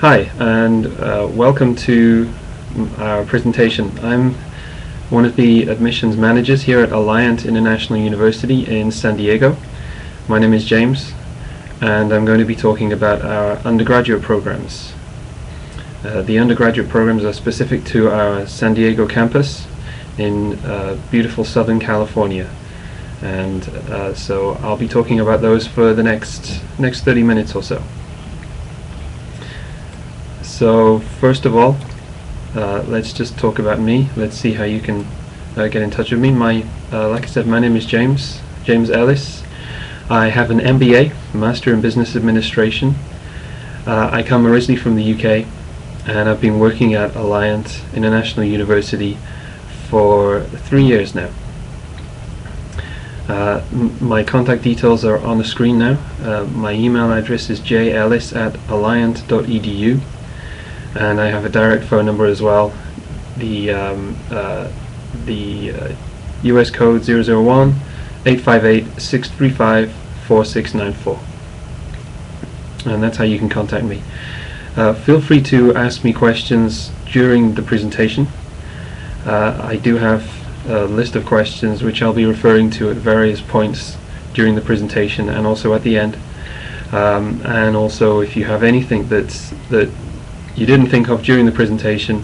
Hi, and welcome to our presentation. I'm one of the admissions managers here at Alliant International University in San Diego. My name is James, and I'm going to be talking about our undergraduate programs. The undergraduate programs are specific to our San Diego campus in beautiful Southern California. And so I'll be talking about those for the next 30 minutes or so. So first of all, let's just talk about me. Let's see how you can get in touch with me. Like I said, my name is James Ellis. I have an MBA, Master in Business Administration. I come originally from the UK, and I've been working at Alliant International University for 3 years now. My contact details are on the screen now. My email address is jellis@alliant.edu, and I have a direct phone number as well. The US code 001-858-635-4694, and that's how you can contact me. Feel free to ask me questions during the presentation. I do have a list of questions which I'll be referring to at various points during the presentation and also at the end. And also, if you have anything that you didn't think of during the presentation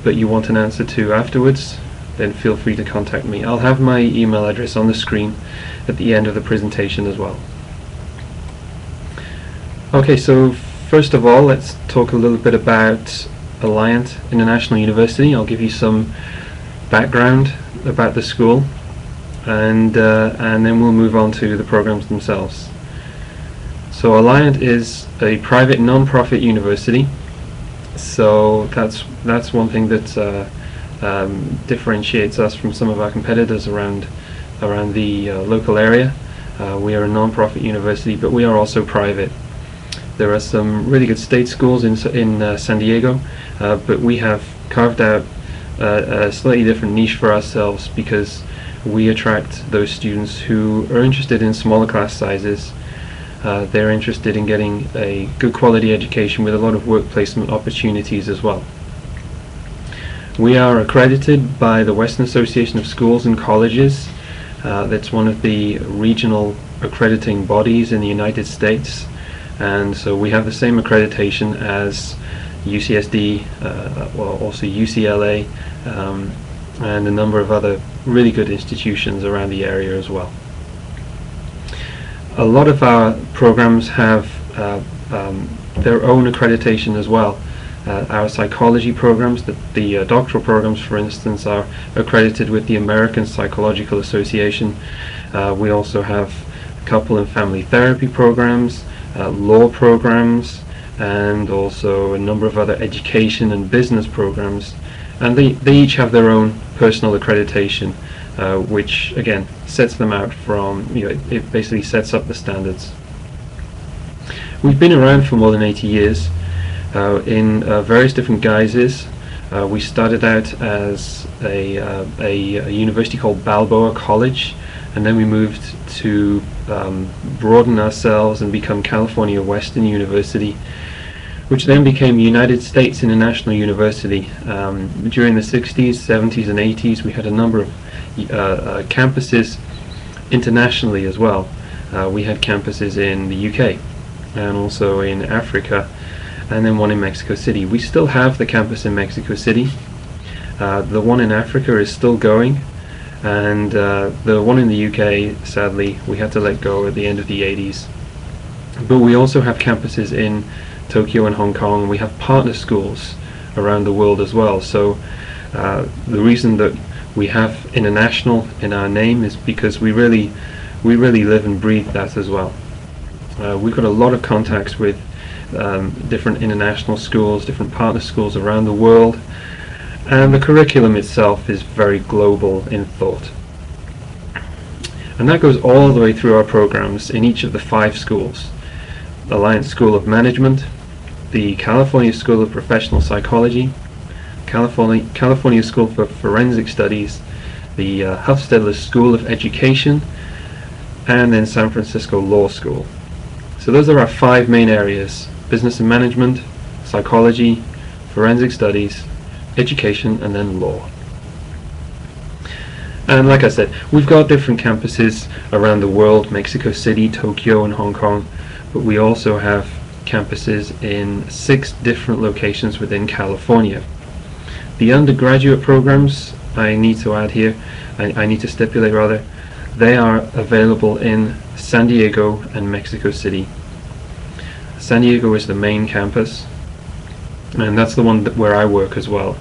but you want an answer to afterwards, then feel free to contact me. I'll have my email address on the screen at the end of the presentation as well. Okay, so first of all, let's talk a little bit about Alliant International University. I'll give you some background about the school, and then we'll move on to the programs themselves. So Alliant is a private non-profit university, so that's one thing that differentiates us from some of our competitors around the local area. We are a non-profit university, but we are also private. There are some really good state schools in San Diego, but we have carved out a slightly different niche for ourselves because we attract those students who are interested in smaller class sizes. They're interested in getting a good quality education with a lot of work placement opportunities as well. We are accredited by the Western Association of Schools and Colleges. That's one of the regional accrediting bodies in the United States, and so we have the same accreditation as UCSD, also UCLA, and a number of other really good institutions around the area as well. A lot of our programs have their own accreditation as well. Our psychology programs, the doctoral programs for instance, are accredited with the American Psychological Association. We also have couple and family therapy programs, law programs, and also a number of other education and business programs, and they each have their own personal accreditation, which again sets them out from, it basically sets up the standards. We've been around for more than 80 years in various different guises. We started out as a university called Balboa College, and then we moved to broaden ourselves and become California Western University, which then became United States International University. During the 60s, 70s, and 80s, we had a number of campuses internationally as well. We had campuses in the UK and also in Africa, and then one in Mexico City. We still have the campus in Mexico City. The one in Africa is still going, and the one in the UK, sadly, we had to let go at the end of the 80s. But we also have campuses in Tokyo and Hong Kong, and we have partner schools around the world as well. So the reason that we have international in our name is because we really live and breathe that as well. We've got a lot of contacts with different international schools, different partner schools around the world, and the curriculum itself is very global in thought. And that goes all the way through our programs in each of the 5 schools: the Alliant School of Management, the California School of Professional Psychology, California School for Forensic Studies, the Hufstedler School of Education, and then San Francisco Law School. So those are our 5 main areas: business and management, psychology, forensic studies, education, and then law. And like I said, we've got different campuses around the world, Mexico City, Tokyo, and Hong Kong, but we also have campuses in 6 different locations within California. The undergraduate programs, I need to add here, I need to stipulate rather, they are available in San Diego and Mexico City. San Diego is the main campus, and that's the one where I work as well.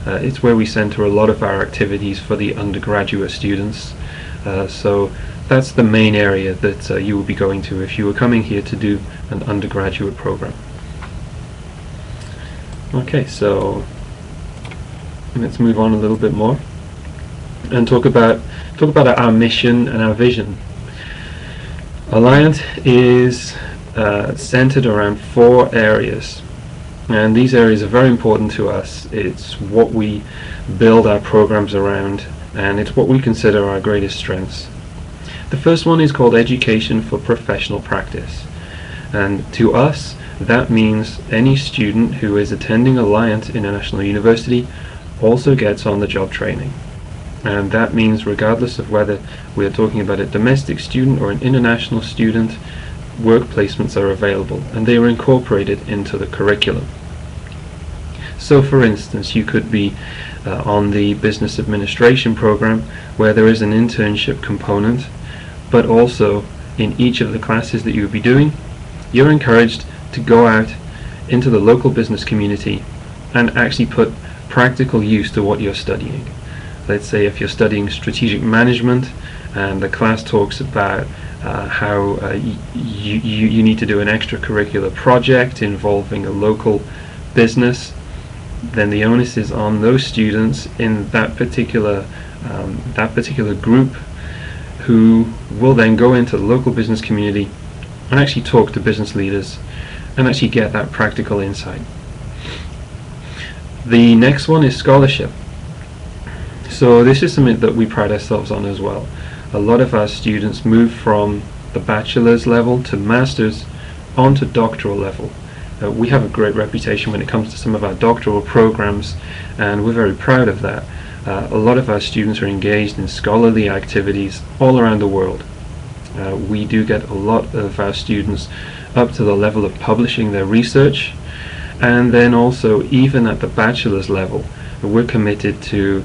It's where we center a lot of our activities for the undergraduate students. So that's the main area that you will be going to if you were coming here to do an undergraduate program. Okay, so let's move on a little bit more and talk about our mission and our vision. Alliant is centered around 4 areas. And these areas are very important to us. It's what we build our programs around, and it's what we consider our greatest strengths. The first one is called Education for Professional Practice. And to us, that means any student who is attending Alliant International University also gets on-the-job training. And that means regardless of whether we are talking about a domestic student or an international student, work placements are available, and they are incorporated into the curriculum. So for instance, you could be on the business administration program where there is an internship component, but also in each of the classes that you would be doing, you're encouraged to go out into the local business community and actually put practical use to what you're studying. Let's say if you're studying strategic management and the class talks about how you need to do an extracurricular project involving a local business, then the onus is on those students in that particular group, who will then go into the local business community and actually talk to business leaders and actually get that practical insight. The next one is scholarship. So this is something that we pride ourselves on as well. A lot of our students move from the bachelor's level to master's onto doctoral level. We have a great reputation when it comes to some of our doctoral programs, and we're very proud of that. A lot of our students are engaged in scholarly activities all around the world. We do get a lot of our students up to the level of publishing their research, and then also even at the bachelor's level, we're committed to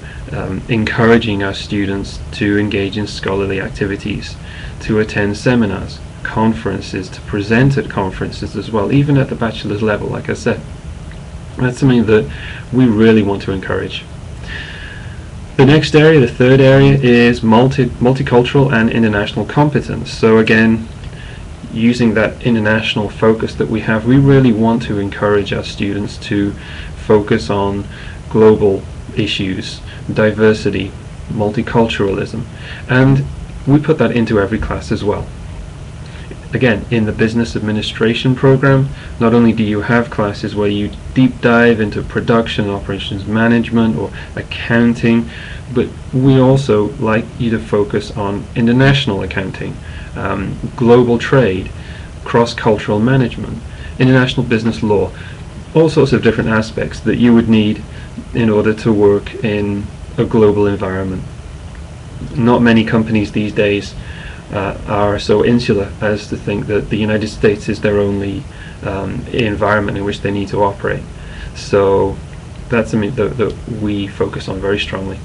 encouraging our students to engage in scholarly activities, to attend seminars, conferences, to present at conferences as well, even at the bachelor's level, like I said. That's something that we really want to encourage. The next area, the third area, is multicultural and international competence. So again, using that international focus that we have, we really want to encourage our students to focus on global issues, diversity, multiculturalism, and we put that into every class as well. Again, in the business administration program, not only do you have classes where you deep dive into production, operations management, or accounting, but we also like you to focus on international accounting, global trade, cross-cultural management, international business law, all sorts of different aspects that you would need in order to work in a global environment. Not many companies these days are so insular as to think that the United States is their only environment in which they need to operate. So that's something that we focus on very strongly.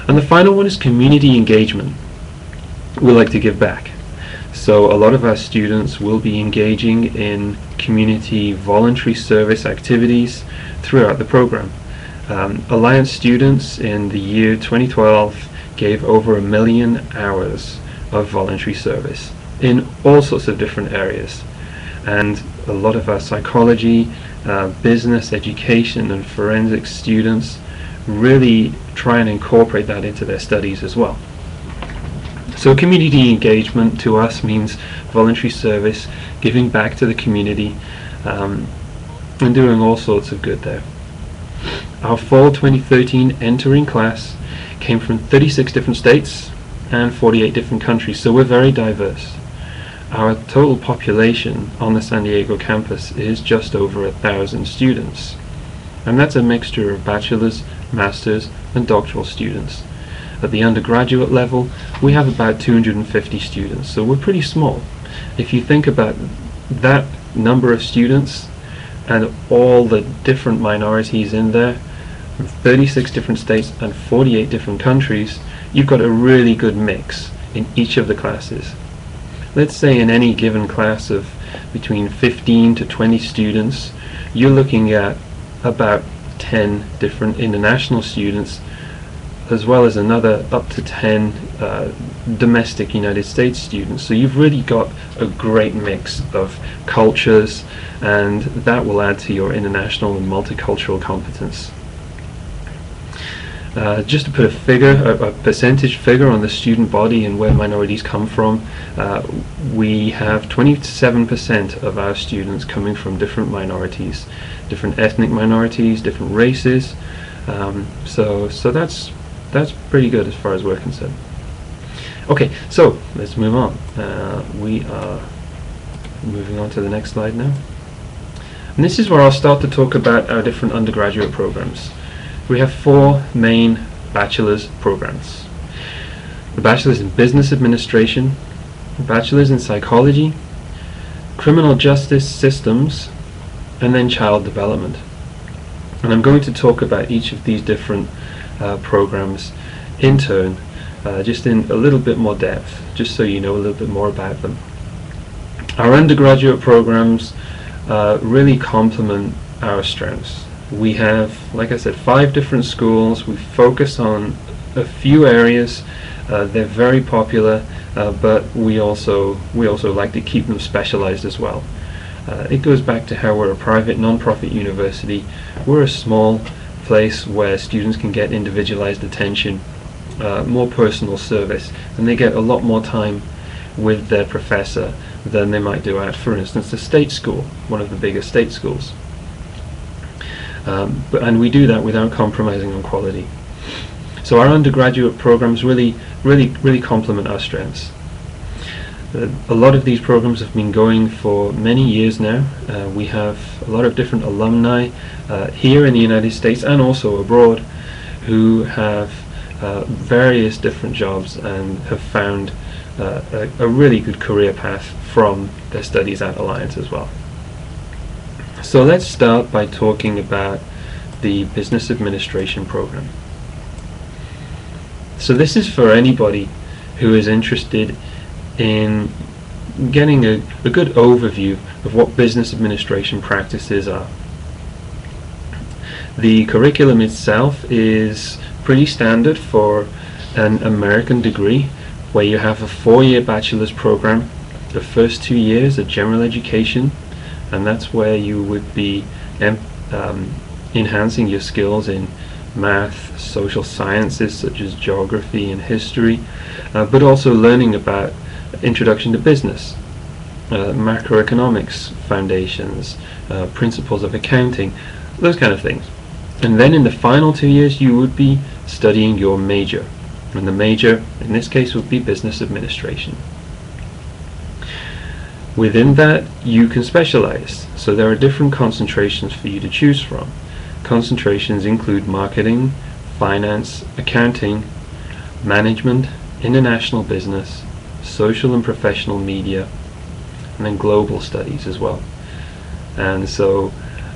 And the final one is community engagement. We like to give back. So a lot of our students will be engaging in community voluntary service activities throughout the program. Alliant students in the year 2012 gave over 1 million hours of voluntary service in all sorts of different areas, and a lot of our psychology, business, education and forensic students really try and incorporate that into their studies as well. So community engagement to us means voluntary service, giving back to the community, and doing all sorts of good there. Our fall 2013 entering class came from 36 different states and 48 different countries, so we're very diverse. our total population on the San Diego campus is just over 1,000 students. And that's a mixture of bachelor's, master's, and doctoral students. At the undergraduate level, we have about 250 students, so we're pretty small. If you think about that number of students and all the different minorities in there, from 36 different states and 48 different countries, you've got a really good mix in each of the classes. Let's say in any given class of between 15 to 20 students, you're looking at about 10 different international students, as well as another up to 10 domestic United States students. So you've really got a great mix of cultures, and that will add to your international and multicultural competence. Just to put a figure, a percentage figure on the student body and where minorities come from, we have 27% of our students coming from different minorities, different ethnic minorities, different races. So that's pretty good as far as we're concerned. Okay, so let's move on. We are moving on to the next slide now. And this is where I'll start to talk about our different undergraduate programs. We have 4 main bachelor's programs. The bachelor's in business administration, bachelor's in psychology, criminal justice systems, and then child development. And I'm going to talk about each of these different programs in turn, just in a little bit more depth, just so you know a little bit more about them. Our undergraduate programs really complement our strengths. We have, like I said, 5 different schools. We focus on a few areas. They're very popular, but we also like to keep them specialized as well. It goes back to how we're a private, non-profit university. We're a small place where students can get individualized attention, more personal service, and they get a lot more time with their professor than they might do at, for instance, a state school, one of the bigger state schools. And we do that without compromising on quality. So our undergraduate programs really complement our strengths. A lot of these programs have been going for many years now. We have a lot of different alumni here in the United States and also abroad who have various different jobs and have found a really good career path from their studies at Alliant as well. So let's start by talking about the business administration program. So this is for anybody who is interested in getting a good overview of what business administration practices are. The curriculum itself is pretty standard for an American degree, where you have a 4-year bachelor's program. The first 2 years are general education, and that's where you would be enhancing your skills in math, social sciences such as geography and history, but also learning about introduction to business, macroeconomics foundations, principles of accounting, those kind of things. And then in the final 2 years you would be studying your major, and the major in this case would be business administration. Within that you can specialize, so there are different concentrations for you to choose from. Concentrations include marketing, finance, accounting, management, international business, social and professional media, and then global studies as well. And so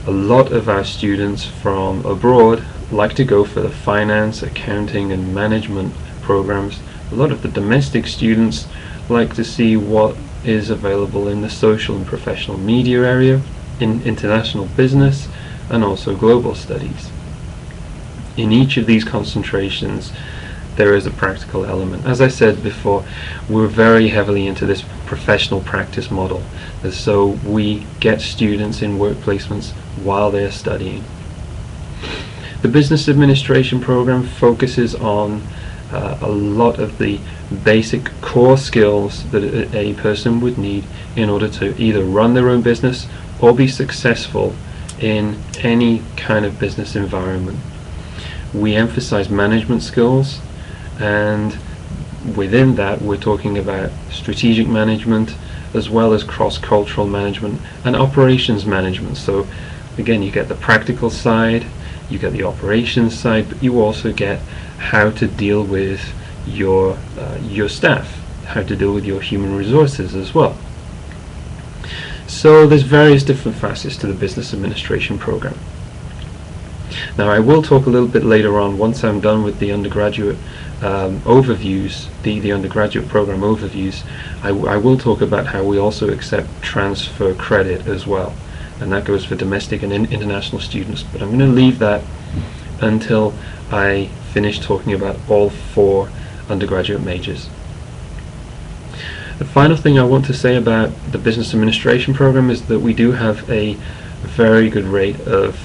a lot of our students from abroad like to go for the finance, accounting, and management programs. A lot of the domestic students like to see what is available in the social and professional media area, in international business, and also global studies. In each of these concentrations there is a practical element. As I said before, we're very heavily into this professional practice model, so we get students in work placements while they're studying. The business administration program focuses on a lot of the basic core skills that a person would need in order to either run their own business or be successful in any kind of business environment. We emphasize management skills, and within that we're talking about strategic management, as well as cross-cultural management and operations management. So again, you get the practical side, you get the operations side, but you also get how to deal with your staff, how to deal with your human resources as well. So there's various different facets to the business administration program. Now I will talk a little bit later on, once I'm done with the undergraduate overviews, the undergraduate program overviews, I will talk about how we also accept transfer credit as well, and that goes for domestic and international students, but I'm going to leave that until I finish talking about all 4 undergraduate majors. The final thing I want to say about the business administration program is that we do have a very good rate of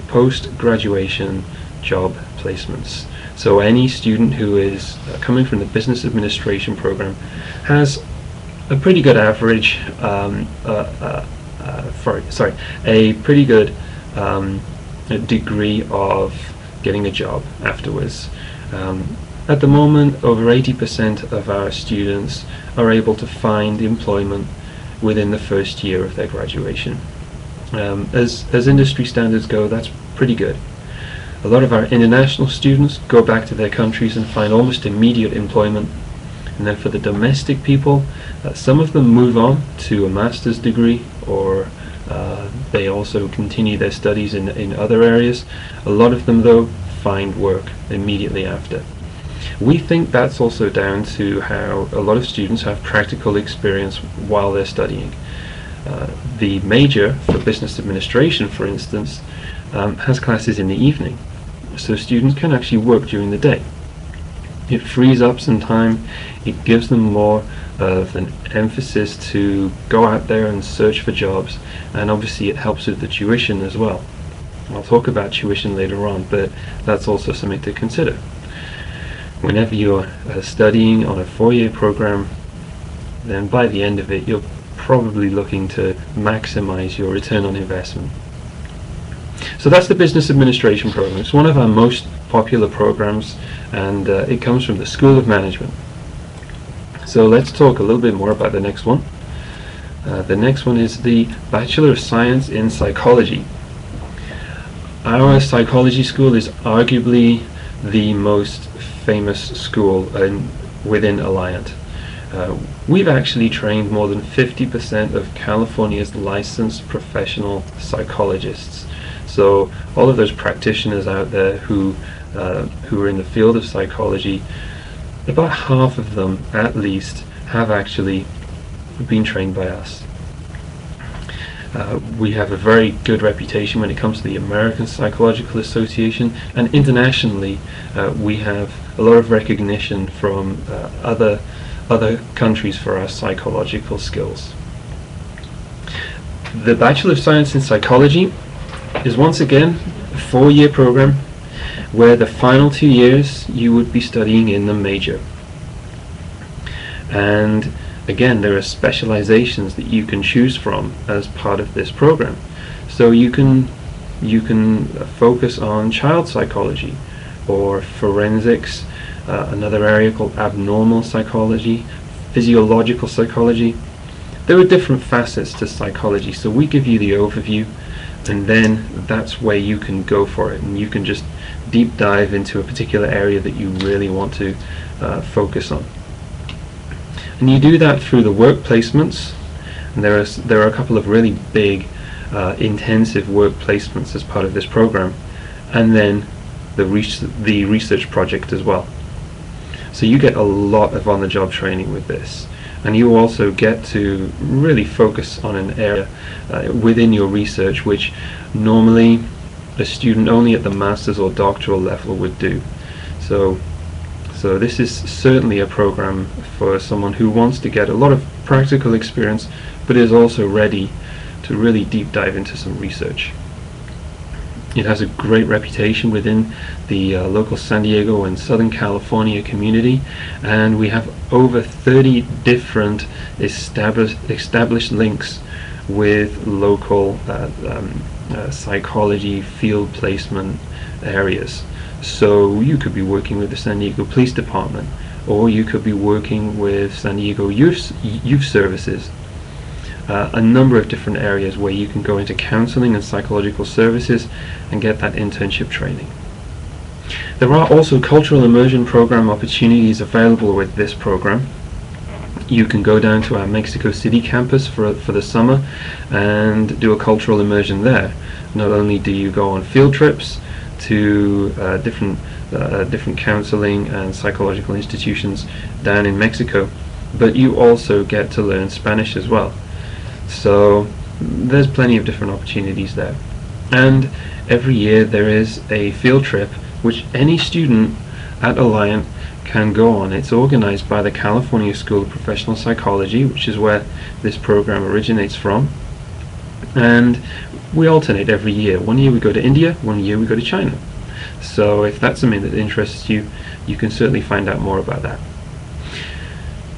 post-graduation job placements. So any student who is coming from the business administration program has a pretty good average, a pretty good degree of getting a job afterwards. At the moment, over 80% of our students are able to find employment within the first year of their graduation. As industry standards go, that's pretty good. A lot of our international students go back to their countries and find almost immediate employment. And then for the domestic people, some of them move on to a master's degree, or they also continue their studies in other areas. A lot of them, though, find work immediately after. We think that's also down to how a lot of students have practical experience while they're studying. The major for business administration, for instance, has classes in the evening, so students can actually work during the day. It frees up some time, it gives them more of an emphasis to go out there and search for jobs, and obviously it helps with the tuition as well. I'll talk about tuition later on, but that's also something to consider. Whenever you're studying on a 4-year program, then by the end of it you're probably looking to maximize your return on investment. So that's the business administration program. It's one of our most popular programs, and it comes from the School of Management. So let's talk a little bit more about the next one. The next one is the Bachelor of Science in Psychology. Our psychology school is arguably the most famous school within Alliant. We've actually trained more than 50% of California's licensed professional psychologists. So all of those practitioners out there who are in the field of psychology, about half of them at least have actually been trained by us. We have a very good reputation when it comes to the American Psychological Association, and internationally we have a lot of recognition from other countries for our psychological skills. The Bachelor of Science in Psychology is once again a 4-year program where the final 2 years you would be studying in the major. And again, there are specializations that you can choose from as part of this program. So you can focus on child psychology or forensics, another area called abnormal psychology, physiological psychology. There are different facets to psychology, so we give you the overview, and then that's where you can go for it, and you can just deep dive into a particular area that you really want to focus on. And you do that through the work placements, and there are a couple of really big intensive work placements as part of this program, and then the research project as well. So you get a lot of on-the-job training with this, and you also get to really focus on an area within your research which normally a student only at the master's or doctoral level would do. So this is certainly a program for someone who wants to get a lot of practical experience but is also ready to really deep dive into some research. It has a great reputation within the local San Diego and Southern California community, and we have over 30 different established links with local psychology field placement areas. So you could be working with the San Diego Police Department, or you could be working with San Diego Youth Services, a number of different areas where you can go into counseling and psychological services and get that internship training. There are also cultural immersion program opportunities available with this program. You can go down to our Mexico City campus for the summer and do a cultural immersion there. Not only do you go on field trips to different counseling and psychological institutions down in Mexico, but you also get to learn Spanish as well. So there's plenty of different opportunities there. And every year there is a field trip which any student at Alliant can go on. It's organized by the California School of Professional Psychology, which is where this program originates from. And we alternate every year. One year we go to India, one year we go to China. So if that's something that interests you, you can certainly find out more about that.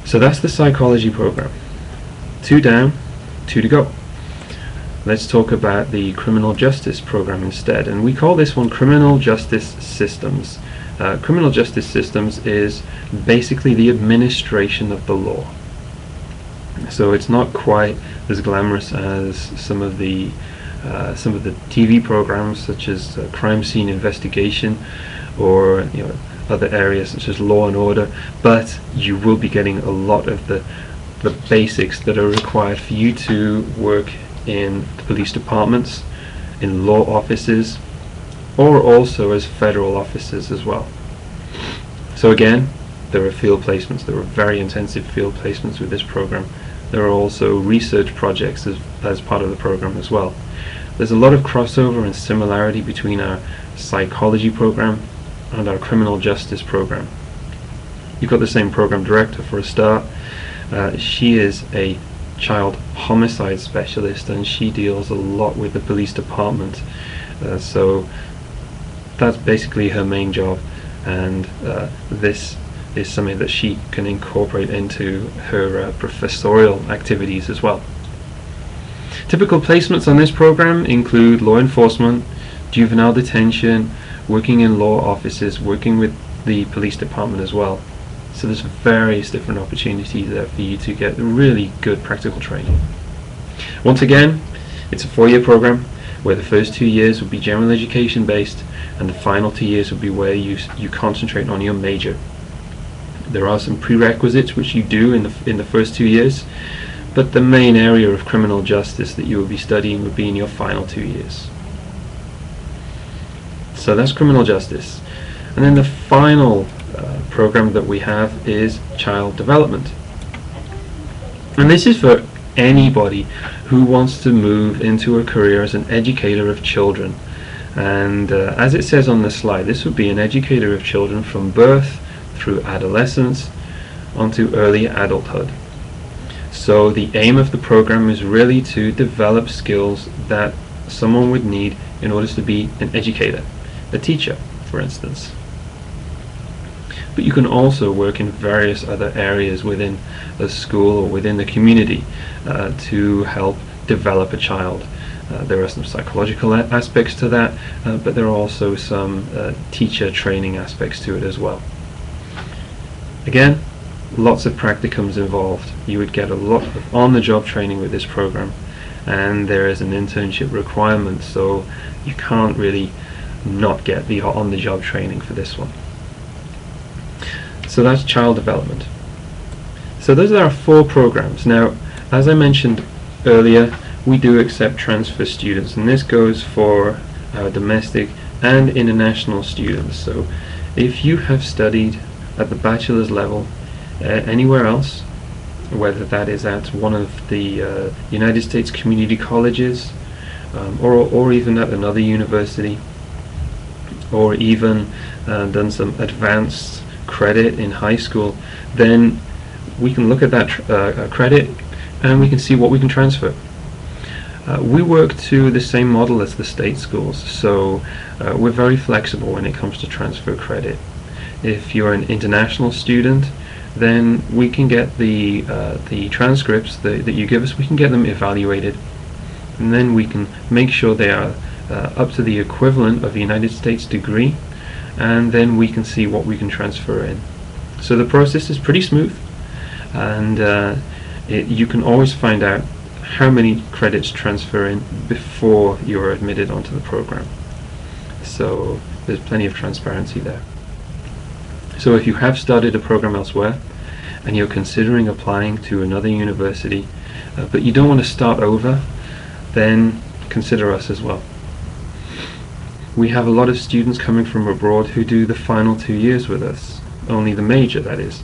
So that's the psychology program. 2 down, 2 to go. Let's talk about the criminal justice program instead, and we call this one criminal justice systems. Criminal justice systems is basically the administration of the law. So it's not quite as glamorous as some of the TV programs, such as crime scene investigation, or other areas such as law and order. But you will be getting a lot of the basics that are required for you to work in the police departments, in law offices, or also as federal officers as well. So again, there are field placements. There are very intensive field placements with this program. There are also research projects as part of the program as well. There's a lot of crossover and similarity between our psychology program and our criminal justice program. You've got the same program director for a start. She is a child homicide specialist, and she deals a lot with the police department. So that's basically her main job, and this is something that she can incorporate into her professorial activities as well. Typical placements on this program include law enforcement, juvenile detention, working in law offices, working with the police department as well. So there's various different opportunities there for you to get really good practical training. Once again, it's a 4-year program where the first 2 years will be general education based, and the final 2 years will be where you concentrate on your major. There are some prerequisites which you do in the first 2 years, but the main area of criminal justice that you will be studying would be in your final 2 years. So that's criminal justice. And then the final program that we have is child development. And this is for anybody who wants to move into a career as an educator of children. And as it says on the slide, this would be an educator of children from birth through adolescence onto early adulthood. So the aim of the program is really to develop skills that someone would need in order to be an educator, a teacher, for instance. But you can also work in various other areas within a school or within the community to help develop a child. There are some psychological aspects to that, but there are also some teacher training aspects to it as well. Again, lots of practicums involved. You would get a lot of on-the-job training with this program, and there is an internship requirement, so you can't really not get the on-the-job training for this one. So that's child development. So those are our 4 programs. Now, as I mentioned earlier, we do accept transfer students, and this goes for our domestic and international students. So if you have studied at the bachelor's level anywhere else, whether that is at one of the United States community colleges, or even at another university, or even done some advanced credit in high school, then we can look at that credit and we can see what we can transfer. We work to the same model as the state schools, so we're very flexible when it comes to transfer credit. If you're an international student, then we can get the transcripts that you give us, we can get them evaluated, and then we can make sure they are up to the equivalent of a United States degree, and then we can see what we can transfer in. So the process is pretty smooth, and you can always find out how many credits transfer in before you're admitted onto the program. So there's plenty of transparency there. So if you have started a program elsewhere and you're considering applying to another university, but you don't want to start over, then consider us as well. We have a lot of students coming from abroad who do the final 2 years with us, only the major, that is.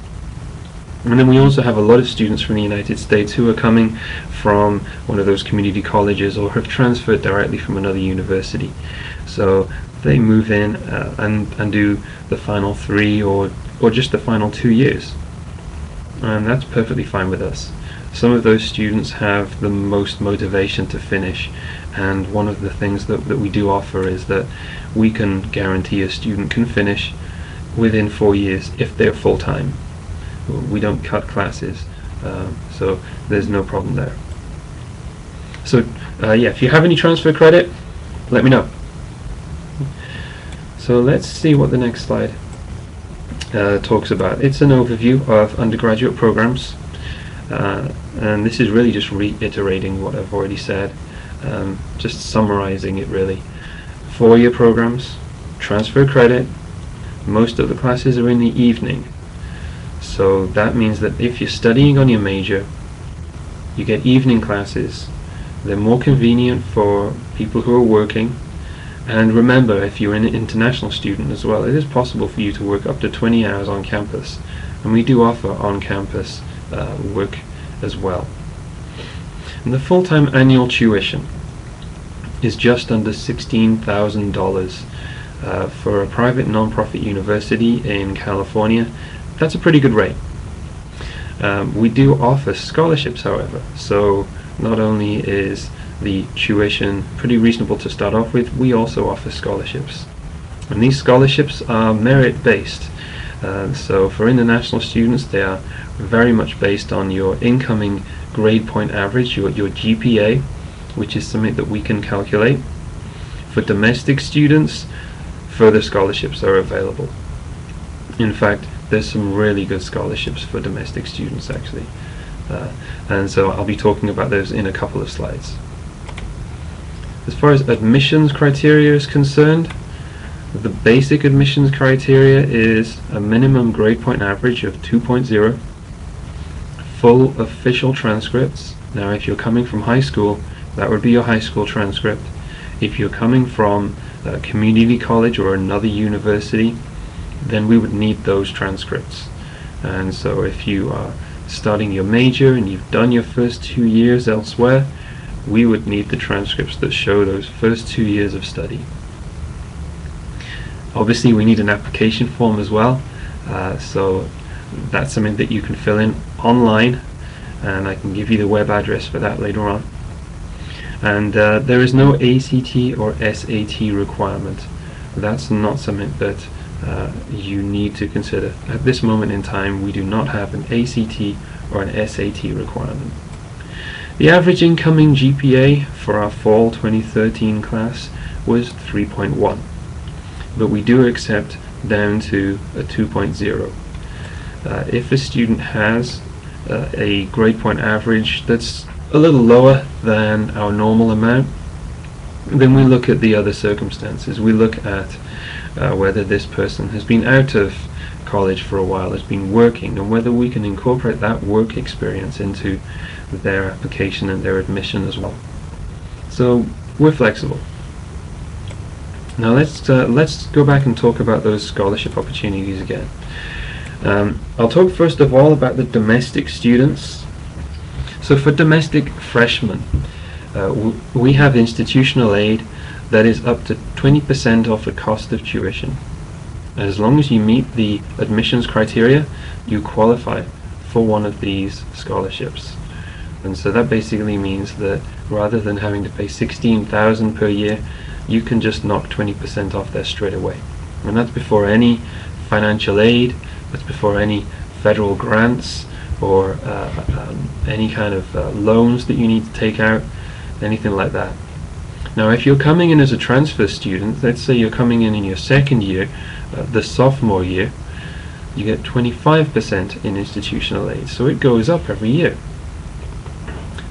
And then we also have a lot of students from the United States who are coming from one of those community colleges or have transferred directly from another university. So they move in and do the final 3 or just the final 2 years. And that's perfectly fine with us. Some of those students have the most motivation to finish, and one of the things that we do offer is that we can guarantee a student can finish within 4 years if they're full-time. We don't cut classes, so there's no problem there. So yeah, if you have any transfer credit, let me know. So let's see what the next slide talks about. It's an overview of undergraduate programs, and this is really just reiterating what I've already said, just summarizing it really. 4-year programs, transfer credit, most of the classes are in the evening. So that means that if you're studying on your major, you get evening classes. They're more convenient for people who are working. And remember, if you're an international student as well, it is possible for you to work up to 20 hours on campus. And we do offer on-campus work as well. And the full-time annual tuition is just under $16,000 for a private non-profit university in California. That's a pretty good rate. We do offer scholarships, however, so not only is the tuition pretty reasonable to start off with, we also offer scholarships. And these scholarships are merit-based. So for international students, they are very much based on your incoming grade point average, your GPA, which is something that we can calculate. For domestic students, further scholarships are available. In fact, there's some really good scholarships for domestic students actually, and so I'll be talking about those in a couple of slides. As far as admissions criteria is concerned, the basic admissions criteria is a minimum grade point average of 2.0, full official transcripts. Now if you're coming from high school, that would be your high school transcript. If you're coming from a community college or another university, then we would need those transcripts. And so if you are starting your major and you've done your first 2 years elsewhere, we would need the transcripts that show those first 2 years of study. Obviously we need an application form as well, so that's something that you can fill in online, and I can give you the web address for that later on. And there is no ACT or SAT requirement. That's not something that you need to consider. At this moment in time, we do not have an ACT or an SAT requirement. The average incoming GPA for our fall 2013 class was 3.1, but we do accept down to a 2.0. If a student has a grade point average that's a little lower than our normal amount, then we look at the other circumstances. We look at whether this person has been out of college for a while, has been working, and whether we can incorporate that work experience into their application and their admission as well. So we're flexible. Now let's go back and talk about those scholarship opportunities again. I'll talk first of all about the domestic students. So for domestic freshmen, we have institutional aid that is up to 20% off the cost of tuition. As long as you meet the admissions criteria, you qualify for one of these scholarships. And so that basically means that rather than having to pay $16,000 per year, you can just knock 20% off there straight away. And that's before any financial aid, that's before any federal grants or any kind of loans that you need to take out, anything like that. Now if you're coming in as a transfer student, let's say you're coming in your second year, the sophomore year, you get 25% in institutional aid, so it goes up every year.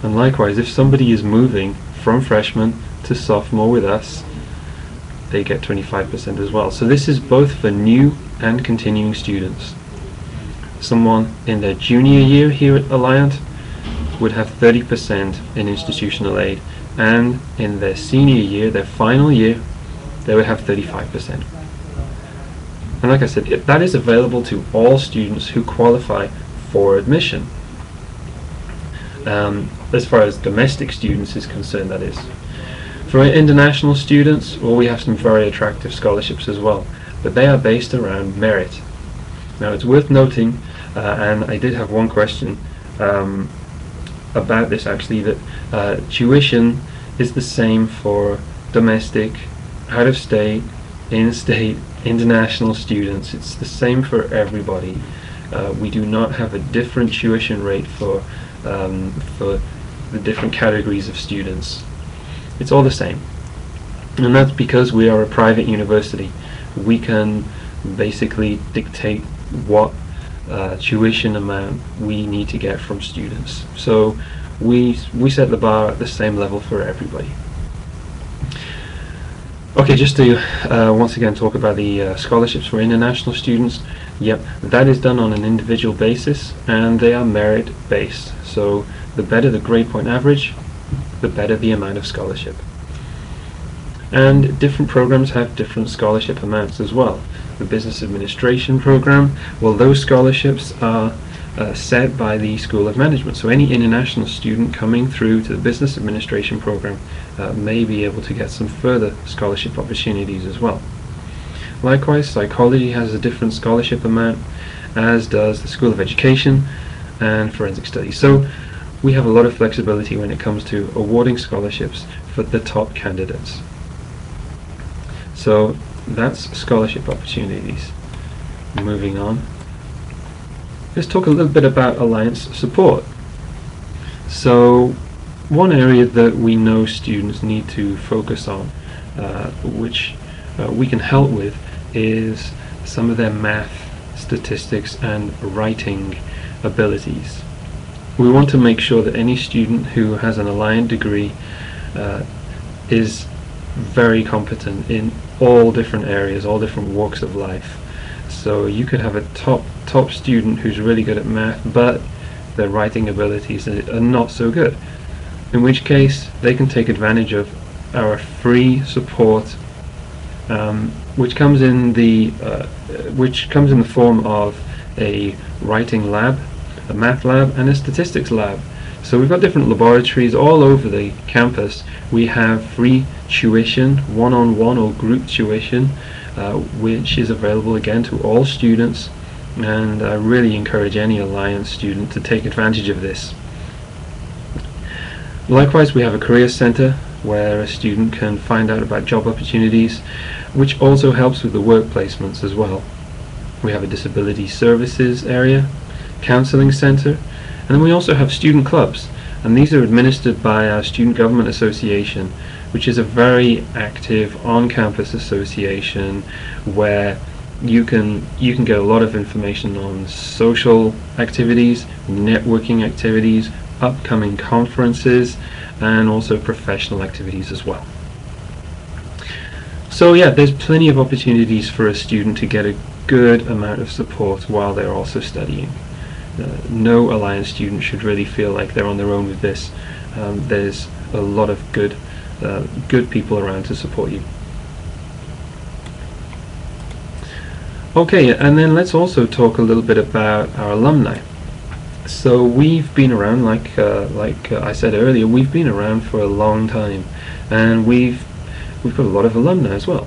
And likewise, if somebody is moving from freshman to sophomore with us, they get 25% as well. So this is both for new and continuing students. Someone in their junior year here at Alliant would have 30% in institutional aid, and in their senior year, their final year, they would have 35%. And like I said, that is available to all students who qualify for admission. As far as domestic students is concerned, that is. For international students, well, we have some very attractive scholarships as well, but they are based around merit. Now, it's worth noting, and I did have one question about this actually, that tuition is the same for domestic, out-of-state, in-state, international students. It's the same for everybody. We do not have a different tuition rate for the different categories of students. It's all the same, and that's because we are a private university. We can basically dictate what tuition amount we need to get from students. So we set the bar at the same level for everybody. Okay, just to once again talk about the scholarships for international students. Yep, that is done on an individual basis, and they are merit based. So the better the grade point average, the better the amount of scholarship. And different programs have different scholarship amounts as well. The business administration program, well, those scholarships are set by the School of Management. So any international student coming through to the business administration program may be able to get some further scholarship opportunities as well. Likewise, psychology has a different scholarship amount, as does the School of Education and Forensic Studies. So we have a lot of flexibility when it comes to awarding scholarships for the top candidates. So that's scholarship opportunities. Moving on, let's talk a little bit about Alliance support. So one area that we know students need to focus on, which we can help with, is some of their math, statistics and writing abilities. We want to make sure that any student who has an Alliant degree is very competent in all different areas, all different walks of life. So you could have a top student who's really good at math, but their writing abilities are not so good, in which case they can take advantage of our free support, which comes in the form of a writing lab, a math lab and a statistics lab. So we've got different laboratories all over the campus. We have free tuition, one-on-one or group tuition, which is available again to all students, and I really encourage any Alliant student to take advantage of this. Likewise, we have a career center where a student can find out about job opportunities, which also helps with the work placements as well. We have a disability services area, counseling center, and then we also have student clubs, and these are administered by our Student Government Association, which is a very active on-campus association where you can get a lot of information on social activities, networking activities, upcoming conferences, and also professional activities as well. So yeah, there's plenty of opportunities for a student to get a good amount of support while they're also studying. No Alliant student should really feel like they're on their own with this. There's a lot of good people around to support you. Okay, and then let's also talk a little bit about our alumni. So we've been around, like I said earlier, we've been around for a long time, and we've got a lot of alumni as well.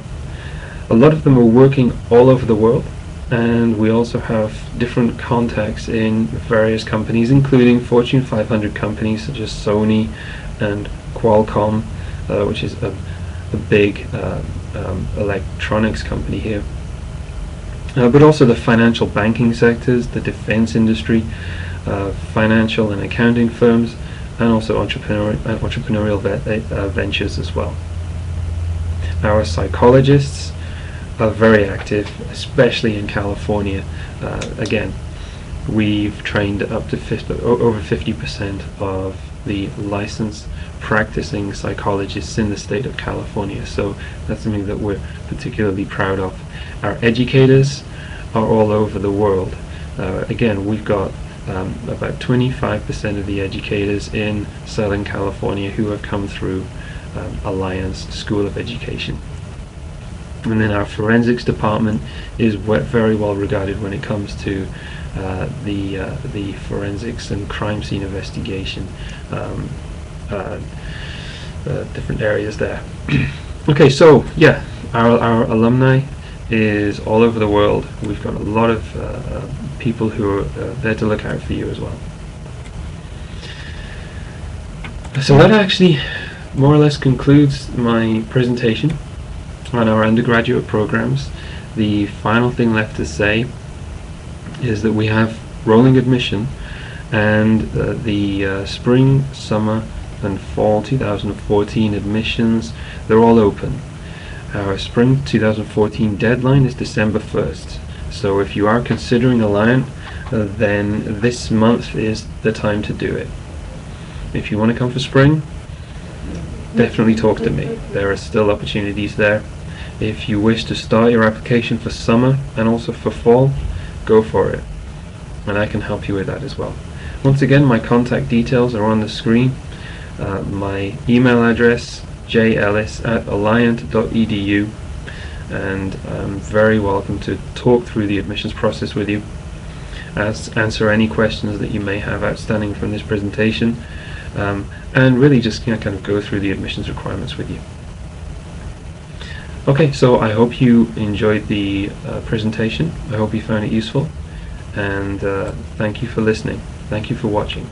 A lot of them are working all over the world, and we also have different contacts in various companies, including Fortune 500 companies such as Sony and Qualcomm, which is a big electronics company here. But also the financial banking sectors, the defense industry, financial and accounting firms, and also entrepreneurial ventures as well. Our psychologists are very active, especially in California. Again, we've trained up to over 50% of the licensed practicing psychologists in the state of California. So that's something that we're particularly proud of. Our educators are all over the world. Again, we've got about 25% of the educators in Southern California who have come through Alliant's School of Education. And then our forensics department is very well regarded when it comes to the forensics and crime scene investigation, different areas there. Okay, so yeah, our alumni is all over the world. We've got a lot of people who are there to look out for you as well. So that actually more or less concludes my presentation on our undergraduate programs. The final thing left to say is that we have rolling admission, and the spring, summer and fall 2014 admissions, they're all open. Our spring 2014 deadline is December 1st. So if you are considering Alliant, then this month is the time to do it. If you want to come for spring, definitely talk to me. There are still opportunities there. If you wish to start your application for summer and also for fall, go for it. And I can help you with that as well. Once again, my contact details are on the screen. My email address, jellis@alliant.edu, and I'm very welcome to talk through the admissions process with you, answer any questions that you may have outstanding from this presentation, and really just kind of go through the admissions requirements with you. Okay, so I hope you enjoyed the presentation. I hope you found it useful, and thank you for listening. Thank you for watching.